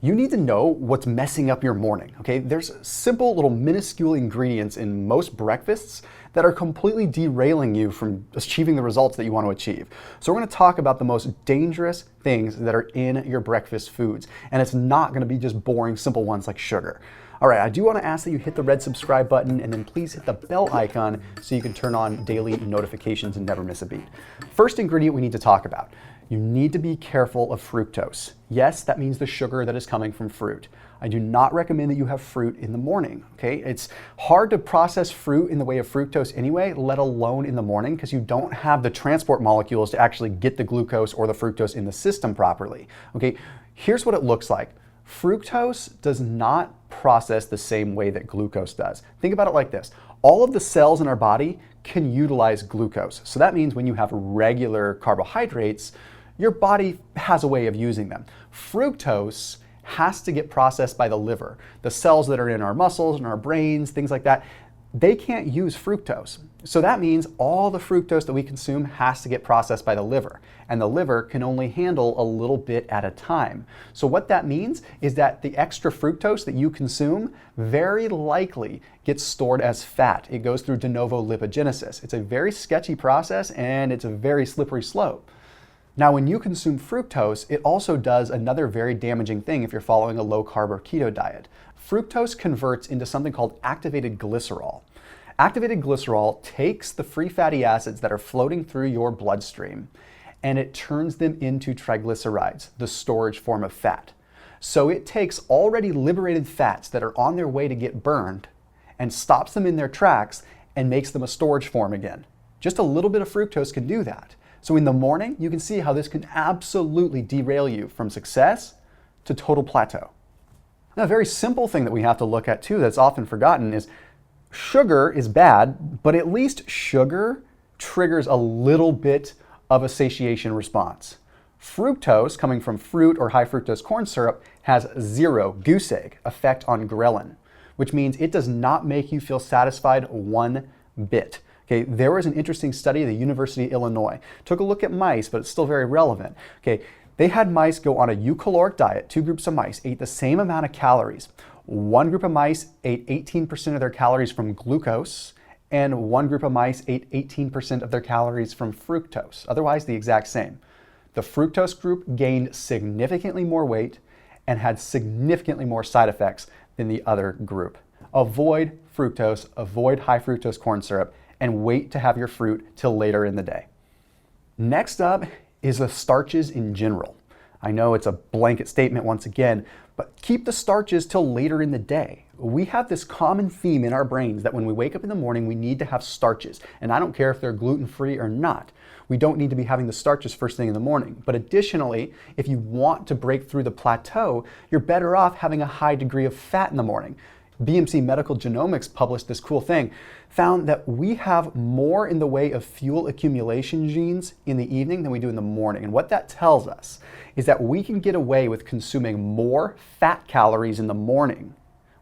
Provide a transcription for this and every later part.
You need to know what's messing up your morning, okay? There's simple little minuscule ingredients in most breakfasts that are completely derailing you from achieving the results that you want to achieve. So we're going to talk about the most dangerous things that are in your breakfast foods. And it's not going to be just boring, simple ones like sugar. All right, I do want to ask that you hit the red subscribe button and then please hit the bell icon so you can turn on daily notifications and never miss a beat. First ingredient we need to talk about. You need to be careful of fructose. Yes, that means the sugar that is coming from fruit. I do not recommend that you have fruit in the morning, okay? It's hard to process fruit in the way of fructose anyway, let alone in the morning, because you don't have the transport molecules to actually get the glucose or the fructose in the system properly, okay? Here's what it looks like. Fructose does not process the same way that glucose does. Think about it like this. All of the cells in our body can utilize glucose. So that means when you have regular carbohydrates, your body has a way of using them. Fructose has to get processed by the liver. The cells that are in our muscles and our brains, things like that, they can't use fructose. So that means all the fructose that we consume has to get processed by the liver. And the liver can only handle a little bit at a time. So what that means is that the extra fructose that you consume very likely gets stored as fat. It goes through de novo lipogenesis. It's a very sketchy process and it's a very slippery slope. Now, when you consume fructose, it also does another very damaging thing if you're following a low carb or keto diet. Fructose converts into something called activated glycerol. Activated glycerol takes the free fatty acids that are floating through your bloodstream and it turns them into triglycerides, the storage form of fat. So it takes already liberated fats that are on their way to get burned and stops them in their tracks and makes them a storage form again. Just a little bit of fructose can do that. So in the morning, you can see how this can absolutely derail you from success to total plateau. Now, a very simple thing that we have to look at too that's often forgotten is sugar is bad, but at least sugar triggers a little bit of a satiation response. Fructose, coming from fruit or high fructose corn syrup, has zero goose egg effect on ghrelin, which means it does not make you feel satisfied one bit. Okay, there was an interesting study at the University of Illinois. Took a look at mice, but it's still very relevant. Okay, they had mice go on a eucaloric diet. Two groups of mice ate the same amount of calories. One group of mice ate 18% of their calories from glucose, and one group of mice ate 18% of their calories from fructose, otherwise the exact same. The fructose group gained significantly more weight and had significantly more side effects than the other group. Avoid fructose, avoid high fructose corn syrup, and wait to have your fruit till later in the day. Next up is the starches in general. I know it's a blanket statement once again, but keep the starches till later in the day. We have this common theme in our brains that when we wake up in the morning, we need to have starches. And I don't care if they're gluten-free or not. We don't need to be having the starches first thing in the morning. But additionally, if you want to break through the plateau, you're better off having a high degree of fat in the morning. BMC Medical Genomics published this cool thing, found that we have more in the way of fuel accumulation genes in the evening than we do in the morning. And what that tells us is that we can get away with consuming more fat calories in the morning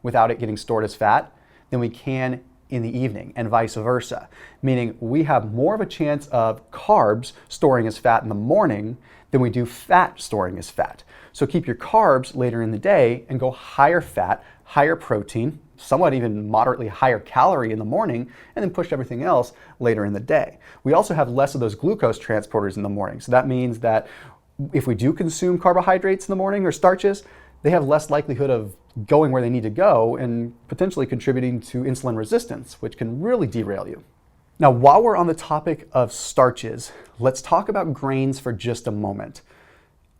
without it getting stored as fat than we can in the evening, and vice versa. Meaning we have more of a chance of carbs storing as fat in the morning than we do fat storing as fat. So keep your carbs later in the day and go higher fat, higher protein, somewhat even moderately higher calorie in the morning, and then push everything else later in the day. We also have less of those glucose transporters in the morning. So that means that if we do consume carbohydrates in the morning or starches, they have less likelihood of going where they need to go and potentially contributing to insulin resistance, which can really derail you. Now, while we're on the topic of starches, let's talk about grains for just a moment.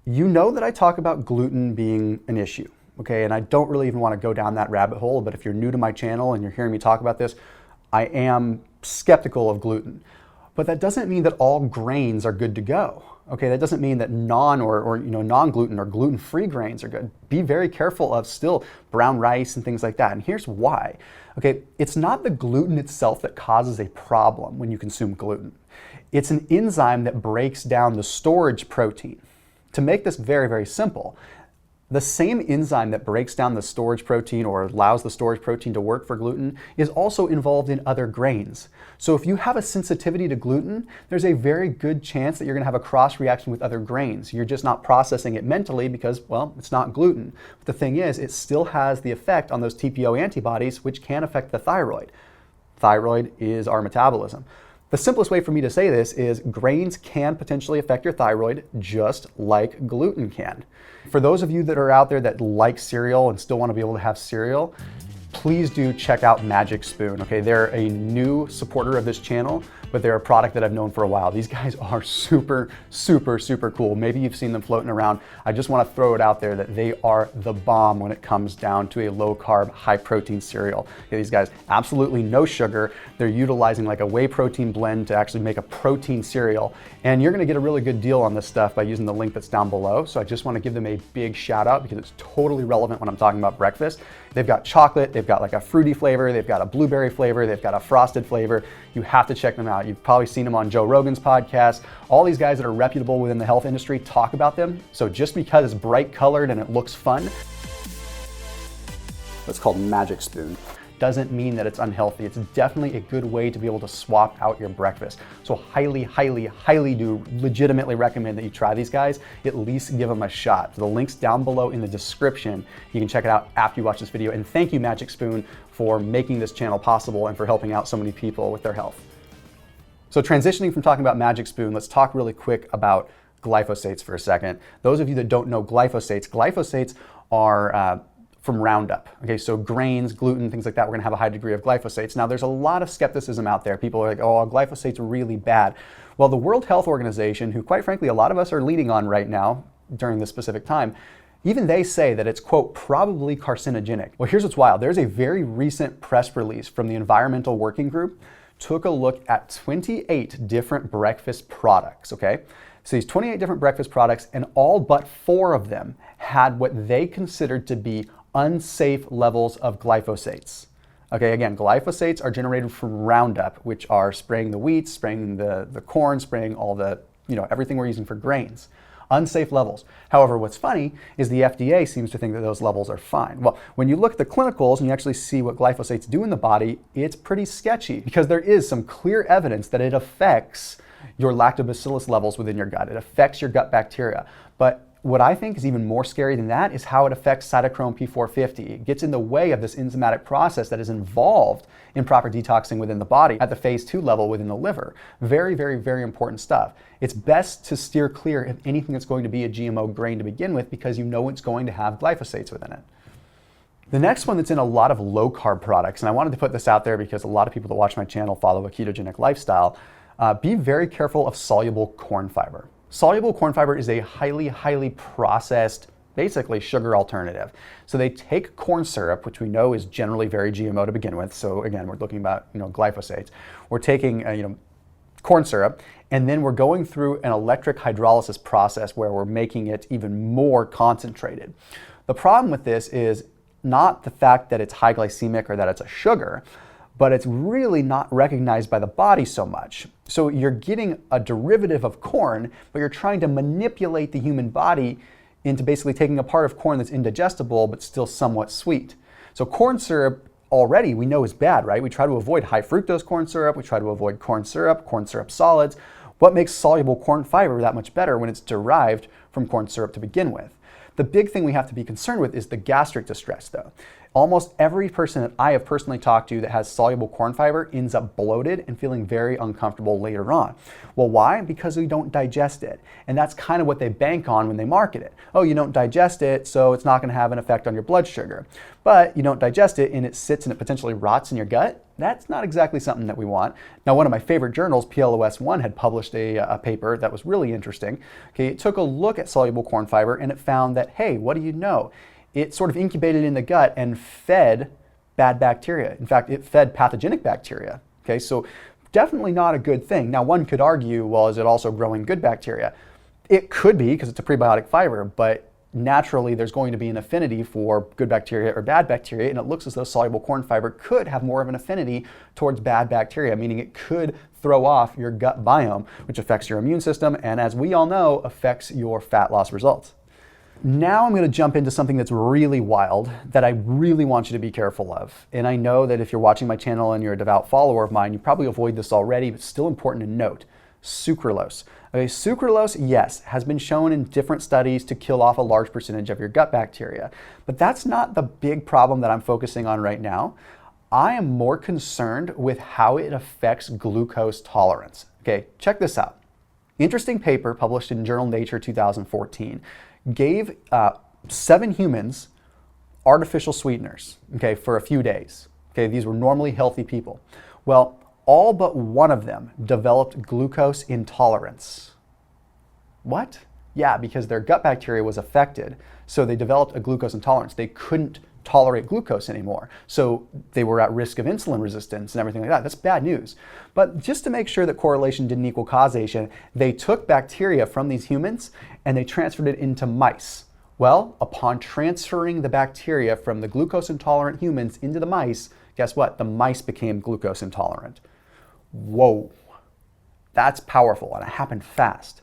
You know that I talk about gluten being an issue, okay? And I don't really even want to go down that rabbit hole, but if you're new to my channel and you're hearing me talk about this, I am skeptical of gluten. But that doesn't mean that all grains are good to go. Okay, that doesn't mean that non-gluten or gluten-free grains are good. Be very careful of still brown rice and things like that. And here's why. Okay, it's not the gluten itself that causes a problem when you consume gluten. It's an enzyme that breaks down the storage protein. To make this very, very simple, The same enzyme that breaks down the storage protein or allows the storage protein to work for gluten is also involved in other grains. So if you have a sensitivity to gluten, there's a very good chance that you're going to have a cross reaction with other grains. You're just not processing it mentally because, well, it's not gluten. But the thing is, it still has the effect on those TPO antibodies, which can affect the thyroid. Thyroid is our metabolism. The simplest way for me to say this is grains can potentially affect your thyroid just like gluten can. For those of you that are out there that like cereal and still want to be able to have cereal, please do check out Magic Spoon, okay? They're a new supporter of this channel, but they're a product that I've known for a while. These guys are super, super, super cool. Maybe you've seen them floating around. I just want to throw it out there that they are the bomb when it comes down to a low carb, high protein cereal. Okay, these guys, absolutely no sugar. They're utilizing like a whey protein blend to actually make a protein cereal. And you're gonna get a really good deal on this stuff by using the link that's down below. So I just want to give them a big shout out because it's totally relevant when I'm talking about breakfast. They've got chocolate, they've got like a fruity flavor, they've got a blueberry flavor, they've got a frosted flavor. You have to check them out. You've probably seen them on Joe Rogan's podcast. All these guys that are reputable within the health industry talk about them. So just because it's bright colored and it looks fun, it's called Magic Spoon, doesn't mean that it's unhealthy. It's definitely a good way to be able to swap out your breakfast. So highly, highly, highly do legitimately recommend that you try these guys, at least give them a shot. The link's down below in the description. You can check it out after you watch this video. And thank you, Magic Spoon, for making this channel possible and for helping out so many people with their health. So transitioning from talking about Magic Spoon, let's talk really quick about glyphosates for a second. Those of you that don't know glyphosates are from Roundup. Okay, so grains, gluten, things like that, we're gonna have a high degree of glyphosates. Now there's a lot of skepticism out there. People are like, oh, glyphosate's really bad. Well, the World Health Organization, who quite frankly, a lot of us are leaning on right now during this specific time, even they say that it's, quote, probably carcinogenic. Well, here's what's wild. There's a very recent press release from the Environmental Working Group, took a look at 28 different breakfast products, okay? So these 28 different breakfast products, and all but 4 of them had what they considered to be unsafe levels of glyphosates. Okay, again, glyphosates are generated from Roundup, which are spraying the wheat, spraying the corn, spraying all the, everything we're using for grains. Unsafe levels. However, what's funny is the FDA seems to think that those levels are fine. Well, when you look at the clinicals and you actually see what glyphosates do in the body, it's pretty sketchy because there is some clear evidence that it affects your lactobacillus levels within your gut. It affects your gut bacteria. But what I think is even more scary than that is how it affects cytochrome P450. It gets in the way of this enzymatic process that is involved in proper detoxing within the body at the phase 2 level within the liver. Very, very, very important stuff. It's best to steer clear of anything that's going to be a GMO grain to begin with because you know it's going to have glyphosates within it. The next one that's in a lot of low carb products, and I wanted to put this out there because a lot of people that watch my channel follow a ketogenic lifestyle, be very careful of soluble corn fiber. Soluble corn fiber is a highly, highly processed, basically sugar alternative. So they take corn syrup, which we know is generally very GMO to begin with. So again, we're looking about glyphosates. We're taking corn syrup, and then we're going through an electric hydrolysis process where we're making it even more concentrated. The problem with this is not the fact that it's high glycemic or that it's a sugar, but it's really not recognized by the body so much. So you're getting a derivative of corn, but you're trying to manipulate the human body into basically taking a part of corn that's indigestible, but still somewhat sweet. So corn syrup already we know is bad, right? We try to avoid high fructose corn syrup, we try to avoid corn syrup solids. What makes soluble corn fiber that much better when it's derived from corn syrup to begin with? The big thing we have to be concerned with is the gastric distress though. Almost every person that I have personally talked to that has soluble corn fiber ends up bloated and feeling very uncomfortable later on. Well, why? Because we don't digest it. And that's kind of what they bank on when they market it. Oh, you don't digest it, so it's not going to have an effect on your blood sugar. But you don't digest it and it sits and it potentially rots in your gut. That's not exactly something that we want. Now, one of my favorite journals, PLOS1, had published a paper that was really interesting. Okay, it took a look at soluble corn fiber and it found that, hey, what do you know? It sort of incubated in the gut and fed bad bacteria. In fact, it fed pathogenic bacteria. Okay, so definitely not a good thing. Now, one could argue, well, is it also growing good bacteria? It could be because it's a prebiotic fiber, but naturally there's going to be an affinity for good bacteria or bad bacteria, and it looks as though soluble corn fiber could have more of an affinity towards bad bacteria, meaning it could throw off your gut biome, which affects your immune system, and as we all know, affects your fat loss results. Now I'm going to jump into something that's really wild that I really want you to be careful of. And I know that if you're watching my channel and you're a devout follower of mine, you probably avoid this already, but it's still important to note. Sucralose. Okay, sucralose, yes, has been shown in different studies to kill off a large percentage of your gut bacteria, but that's not the big problem that I'm focusing on right now. I am more concerned with how it affects glucose tolerance. Okay, check this out. Interesting paper published in journal Nature 2014 gave 7 humans artificial sweeteners, okay, for a few days. Okay, these were normally healthy people. Well, all but one of them developed glucose intolerance. What? Yeah, because their gut bacteria was affected, so they developed a glucose intolerance. They couldn't tolerate glucose anymore, so they were at risk of insulin resistance and everything like that. That's bad news. But just to make sure that correlation didn't equal causation, they took bacteria from these humans and they transferred it into mice. Well, upon transferring the bacteria from the glucose intolerant humans into the mice, guess what? The mice became glucose intolerant. Whoa, that's powerful, and it happened fast.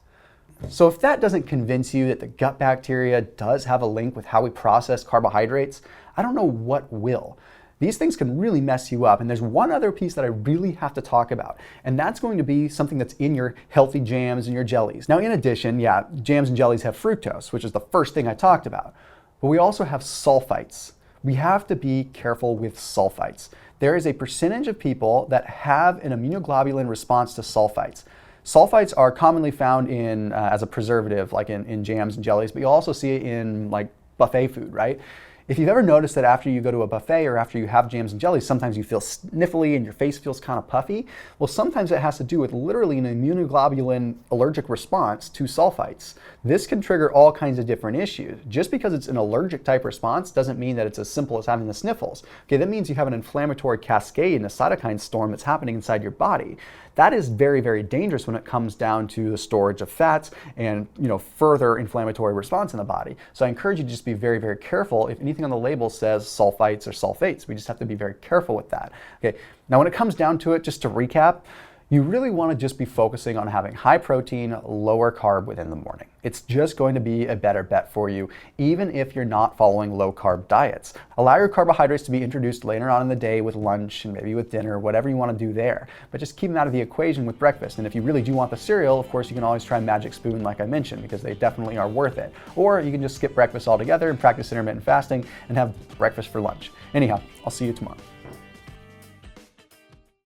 So if that doesn't convince you that the gut bacteria does have a link with how we process carbohydrates, I don't know what will. These things can really mess you up, and there's one other piece that I really have to talk about, and that's going to be something that's in your healthy jams and your jellies. Now, in addition, yeah, jams and jellies have fructose, which is the first thing I talked about, but we also have sulfites. We have to be careful with sulfites. There is a percentage of people that have an immunoglobulin response to sulfites. Sulfites are commonly found in as a preservative, like in jams and jellies, but you'll also see it in like buffet food, right? If you've ever noticed that after you go to a buffet or after you have jams and jellies, sometimes you feel sniffly and your face feels kind of puffy, well, sometimes it has to do with literally an immunoglobulin allergic response to sulfites. This can trigger all kinds of different issues. Just because it's an allergic type response doesn't mean that it's as simple as having the sniffles. Okay, that means you have an inflammatory cascade and a cytokine storm that's happening inside your body. That is very, very dangerous when it comes down to the storage of fats and further inflammatory response in the body. So I encourage you to just be very, very careful if anything on the label says sulfites or sulfates. We just have to be very careful with that. Okay. Now when it comes down to it, just to recap, you really want to just be focusing on having high protein, lower carb within the morning. It's just going to be a better bet for you, even if you're not following low carb diets. Allow your carbohydrates to be introduced later on in the day with lunch and maybe with dinner, whatever you want to do there. But just keep them out of the equation with breakfast. And if you really do want the cereal, of course, you can always try Magic Spoon like I mentioned, because they definitely are worth it. Or you can just skip breakfast altogether and practice intermittent fasting and have breakfast for lunch. Anyhow, I'll see you tomorrow.